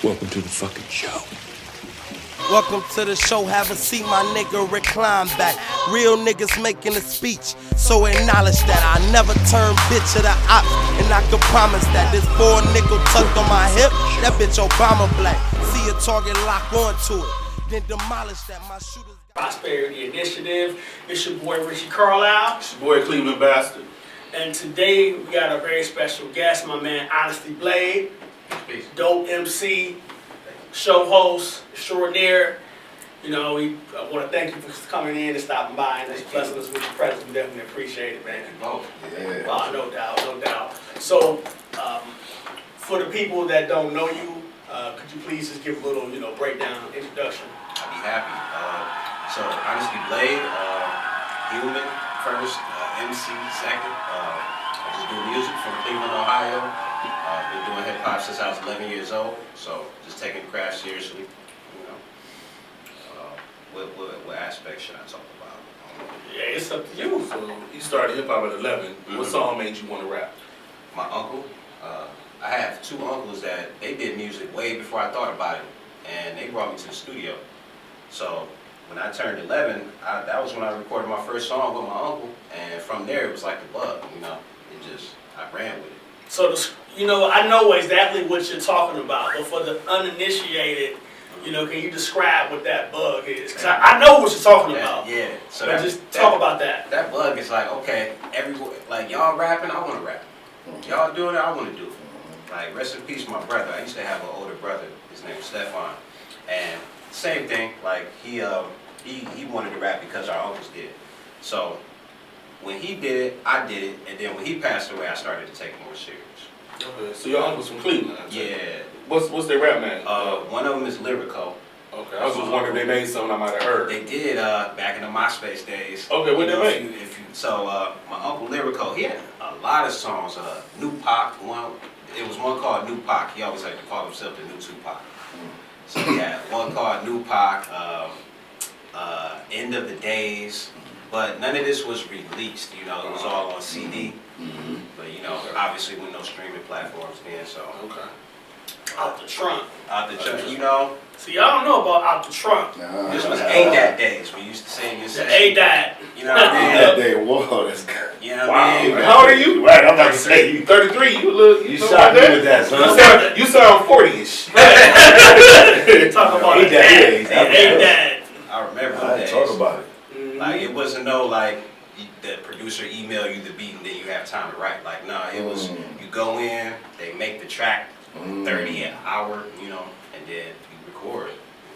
Welcome to the fucking show. Welcome to the show, have a seat, my nigga, recline back. Real niggas making a speech, so acknowledge that I never turn bitch of the op, and I can promise that this 4 nickel tucked on my hip, that bitch Obama black. See a target, lock onto it, then demolish that. My shooters Prosperity Initiative. It's your boy Richie Carlisle. It's your boy Cleveland Bastard. And today we got a very special guest, my man Honasty Blade. Peace. Dope MC, show host, extraordinaire. You know, I want to thank you for coming in and stopping by and just blessing us with your presence. We definitely appreciate it, man. Oh, yeah. No doubt, no doubt. So, for the people that don't know you, could you please just give a little, breakdown, introduction? I'd be happy. So, Honasty Blade, human first, MC second. I just do music from Cleveland, Ohio. Been doing hip hop since I was 11 years old. So, just taking the craft seriously. What aspect should I talk about? Yeah, it's up to you. So you started hip hop at 11. What song made you want to rap? My uncle. I have 2 uncles that they did music way before I thought about it, and they brought me to the studio. So when I turned 11, that was when I recorded my first song with my uncle, and from there it was like the bug. I ran with it. So, I know exactly what you're talking about, but for the uninitiated, can you describe what that bug is? Because I know what you're talking about. Yeah. So but just talk about that. That bug is like, okay, everyone, like y'all rapping, I want to rap. Y'all doing it, I want to do it. Like, rest in peace, my brother. I used to have an older brother. His name was Stefan. And same thing, like he wanted to rap because our uncles did. So when he did it, I did it. And then when he passed away, I started to take it more serious. Okay, so your uncle's from Cleveland. Yeah. What's their rap name? One of them is Lyrical. Okay, I was just wondering if they made something I might have heard. They did back in the MySpace days. Okay, what they made? My uncle Lyrical, he had a lot of songs. New Pac, it was one called New Pac. He always liked to call himself the new Tupac. So he had one called New Pac, End of the Days, but none of this was released. It was all on CD. But obviously with no streaming platforms then, so. Okay. Out the trunk. See, y'all don't know about Out the Trunk. This was ADAT days. We used to sing this. ADAT. You know what I mean? That day, whoa, that's good. You know what I mean? How old are you? Right, I'm about to say you. 33. You shot me with that, son. You sound 40ish. Talk about ADAT. ADAT. I remember I those days. talk about it. Like, it wasn't the producer email you the beat and then you have time to write. Like, nah, it was you go in, they make the track 30 an hour, and then you record.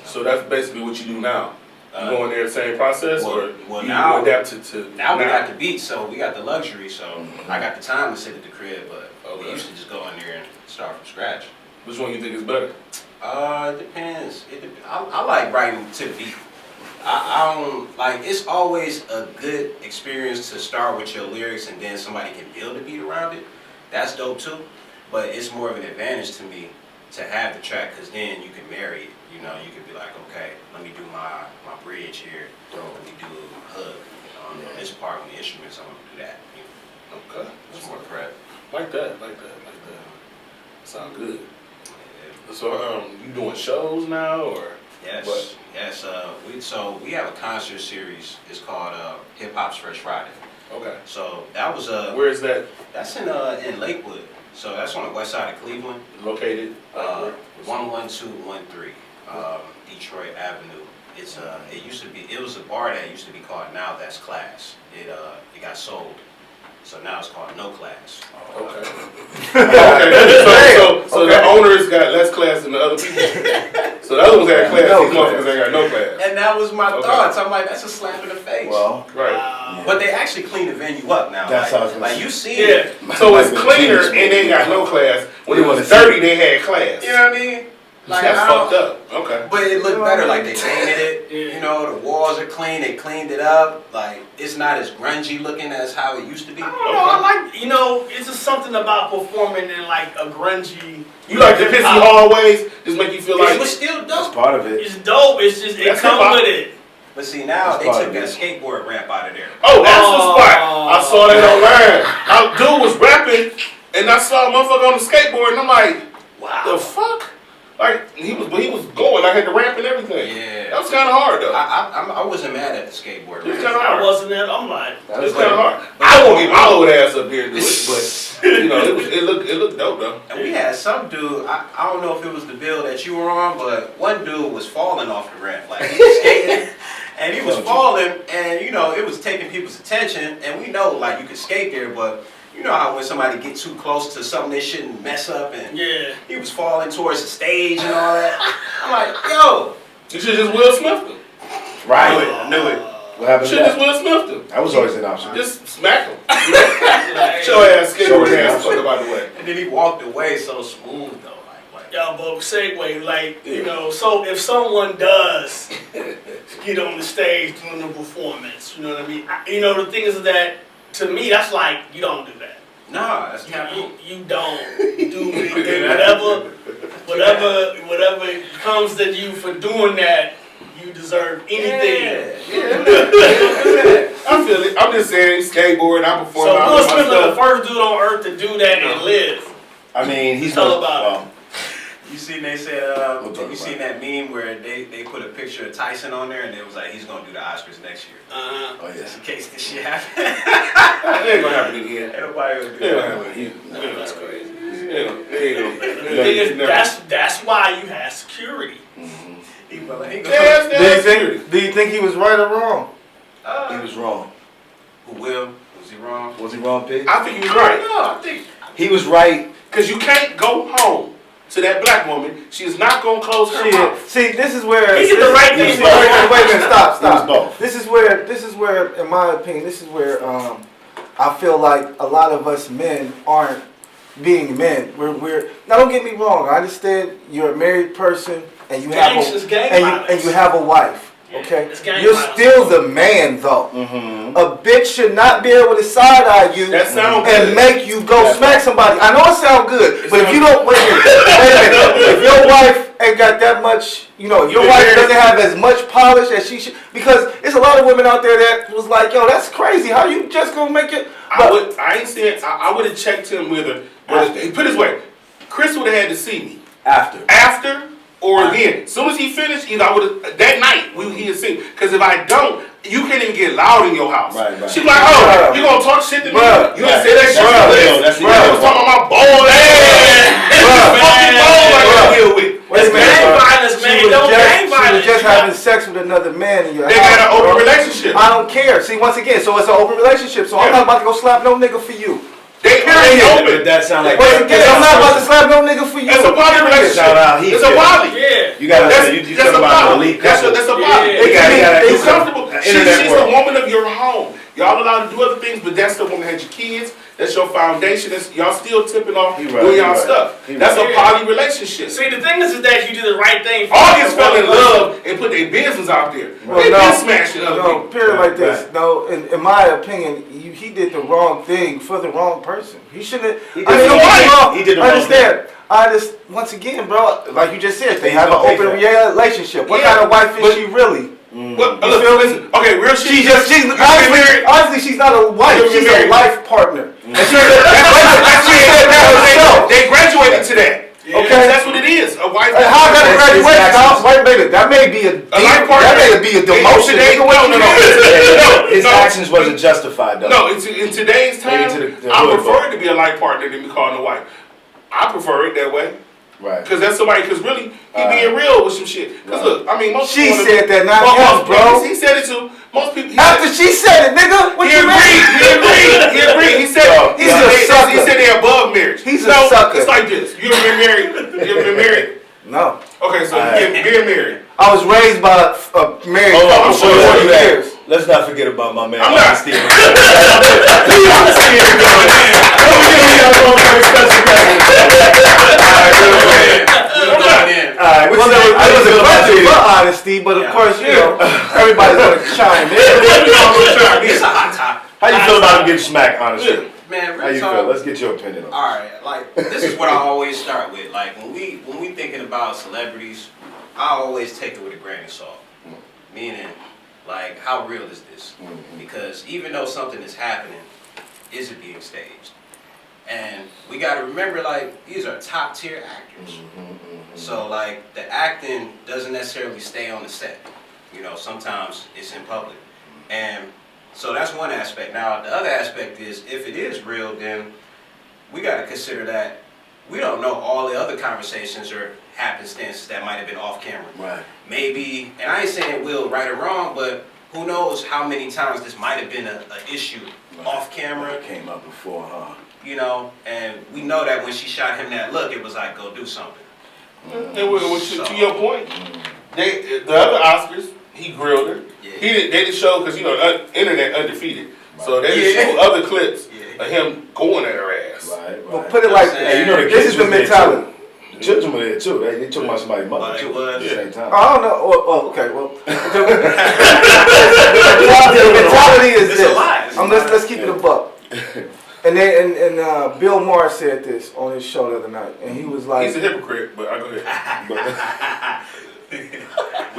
So that's basically what you do now. You go in there the same process, or you now, adapt to now we got the beat, so we got the luxury, so I got the time to sit at the crib, but we used to just go in there and start from scratch. Which one you think is better? It depends. I like writing to the beat. I don't, it's always a good experience to start with your lyrics and then somebody can build a beat around it. That's dope too, but it's more of an advantage to me to have the track, because then you can marry it. You can be like, okay, let me do my bridge here, let me do a hook. This part with the instruments, I'm gonna do that. Okay. It's more prep. Like that. Sound good. Yeah. So you doing shows now, or? Yes. What? Yes. We have a concert series. It's called Hip Hop's Fresh Friday. Okay. So that was Where is that? That's in Lakewood. So that's on the west side of Cleveland. Located? 11213 Detroit Avenue. It was a bar that used to be called Now That's Class. It got sold. So now it's called No Class. Okay. So the owners got less class than the other people. So the other ones got class, these motherfuckers ain't got no class. And that was my thoughts. I'm like, that's a slap in the face. Well, right. But they actually cleaned the venue up now. That's how I was gonna like say. you see it. So it's cleaner and they got no class. When it was dirty, they had class. You know what I mean? Like, that's fucked up. Okay. But it looked better. Like, they painted it. The walls are clean. They cleaned it up. Like, it's not as grungy looking as how it used to be. I don't know. I like, it's just something about performing in like a grungy. You like the pissy hallways? Just make you feel like it was still dope. That's part of it. It's dope. It's just it comes with it. But see, now they took that skateboard ramp out of there. Oh, that's the spot. I saw that online. Dude was rapping, and I saw a motherfucker on the skateboard, and I'm like, wow. the fuck? Like he was going. I had the ramp and everything. Yeah. That was kind of hard though. I wasn't mad at the skateboard. It was race. kind of I hard. wasn't there. I'm like, It was kind of hard. I won't get my old ass up here and do it, but it looked dope though. And we had some dude, I don't know if it was the bill that you were on, but one dude was falling off the ramp. Like, he was skating, and he was falling, and, it was taking people's attention. And we know, like, you could skate there, but you know how when somebody gets too close to something they shouldn't mess up, and he was falling towards the stage and all that. I'm like, yo. You should just Will Smith him. Right. I knew it. What happened Should to just that? Will Smith him. That was always an option. Just smack him. Show ass, skateboard ass, fuck him out the way. And then he walked away so smooth, though. y'all both segue, like, so if someone does get on the stage doing a performance, you know what I mean? The thing is that, to me, that's like, you don't do that. Nah, that's taboo. You don't do it. Whatever comes to you for doing that, you deserve anything. I feel it. I'm just saying, skateboard, I perform. So Will Smith is the first dude on earth to do that and live. I mean, he's all about it. You seen they said you seen that meme where they put a picture of Tyson on there and it was like he's gonna do the Oscars next year. Oh yeah. Just in case this shit happens. It ain't gonna happen again. Ain't nobody gonna do that. That's crazy. The thing is, that's why you have security. Do you think he was right or wrong? He was wrong. Was he wrong? Was he wrong, Pig? I think he was right. No, I think He was right. Because you can't go home to that black woman. She is not going to close her mouth. See, this is where He did the right thing. Wait a minute, stop. It was both. This is where, in my opinion, I feel like a lot of us men aren't being men. We're now. Don't get me wrong. I understand you're a married person and you have you have a wife. Okay, you're still the man though. Mm-hmm. A bitch should not be able to side eye you and make you go smack somebody. I know it sounds good, but if you don't, wait a minute, if your wife ain't got that much, if your wife doesn't have as much polish as she should, because there's a lot of women out there that was like, yo, that's crazy. How you just gonna make it? But I would have checked him with her. Put it this way, Chris would have had to see me after. Or then, as soon as he finished, either I would have, that night, he had seen. Because if I don't, you can't even get loud in your house. Right. She's like, oh, you gonna talk shit to me? You didn't say that shit to me. That's I was talking about my ball ass. This fucking ball I gotta deal with. It's gang violence, man. Don't gang violence. She was just having sex with another man in your house. They got an open relationship. I don't care. See, once again, so it's an open relationship. So I'm not about to go slap no nigga for you. They open. That sound like I'm not about to slap no nigga for you. It's a poly relationship. It's a poly. Yeah. You gotta you talking about elite couple. That's a poly. You comfortable. She's the woman of your home. Y'all allowed to do other things, but that's the woman that had your kids. That's your foundation. Y'all still tipping off doing y'all stuff. That's a poly relationship. See, the thing is that you did the right thing. August fell in love and put their business out there. They been smashing other people. Period like this. No, in my opinion, he did the wrong thing for the wrong person. He shouldn't. He did the wrong thing. I just, once again, bro, like you just said, they have an open relationship. What kind of wife is she really? Listen, okay, real shit. Obviously, she's not a wife. She's a life partner. And they graduated to that. Okay, that's what it is. A wife. How that graduation? Wait a minute. That may be a demotion. No. His actions wasn't justified though. No, in today's time, I prefer it to be a life partner than be called a wife. I prefer it that way. Right. Because that's somebody, because really, he being real with some shit. Because look, I mean, most she people. She said that, not him, bro. He said it too. Most people. After she said it, nigga. What you mean? He agreed. He said he's a sucker. He said they're above marriage. He's a sucker. It's like this. You ever been married? You ever been married? No. Okay, so being married. I was raised by a married couple for 40 years. Let's not forget about my man. I'm not. Steve. It was a budget for honesty, but of course, everybody's gonna chime in. It's a hot topic. How you feel about him getting smacked, honestly? Man, how you feel? Let's get your opinion on it. Alright, like, this is what I always start with. Like, when we thinking about celebrities, I always take it with a grain of salt. Meaning, like, how real is this? Because even though something is happening, is it being staged? And we gotta remember, like, these are top tier actors. So like the acting doesn't necessarily stay on the set. You know, sometimes it's in public. And so that's one aspect. Now the other aspect is if it is real, then we got to consider that we don't know all the other conversations or happenstances that might have been off camera. Right. Maybe, and I ain't saying it will right or wrong, but who knows how many times this might have been an issue off camera. It came up before, huh? You know, and we know that when she shot him that look, it was like, go do something. And to your point, the other Oscars, he grilled her. Yeah. They didn't show, because, you know, internet undefeated. So they didn't show other clips of him going at her ass. Right. Well, put it like this. Hey, you know, This is the mentality. The children were there too. They took about somebody's mother too at the same time. I don't know. Oh, okay. Well, the mentality is It's this. a lie. Let's keep it a buck. And Bill Maher said this on his show the other night, and he was like, He's a hypocrite, but I go ahead.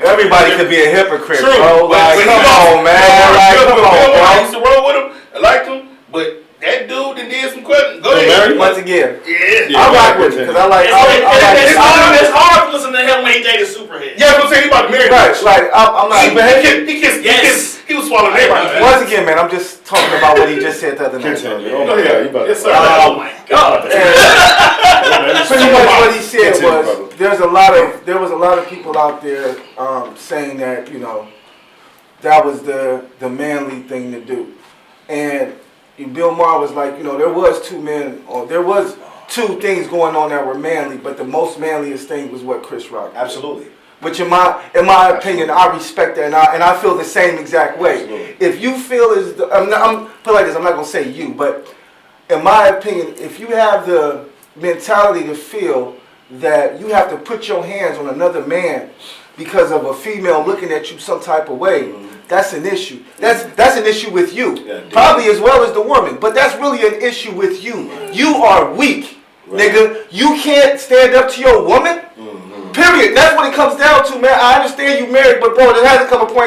everybody could be a hypocrite, True, bro. Like, come on, man. Like, come on, I bro. used to roll with him. I liked him, but that dude that did some questions. Go ahead. Once again, Yeah. I rock with him because I like. It's hard to listen to him when he dated Superhead. Yeah, I'm gonna say he about to marry. Right, right. I'm not. He was swallowing everybody. Once again, man, I'm just talking about what he just said the other night. Oh my God, you about to. Yes, sir. Oh my God. Pretty much what he said was there was a lot of people out there saying that, you know, that was the manly thing to do, and Bill Maher was like, you know, there was two things going on that were manly, but the most manliest thing was what Chris Rock did. Absolutely. Which in my opinion, I respect that, and I feel the same exact way. Absolutely. If you feel I'm put like this, I'm not gonna say you, but in my opinion, if you have the mentality to feel that you have to put your hands on another man because of a female looking at you some type of way, that's an issue. That's an issue with you, probably as well as the woman, but that's really an issue with you. You are weak, nigga. You can't stand up to your woman. Period. That's what it comes down to, man. I understand you married, but bro, there has to come a point in time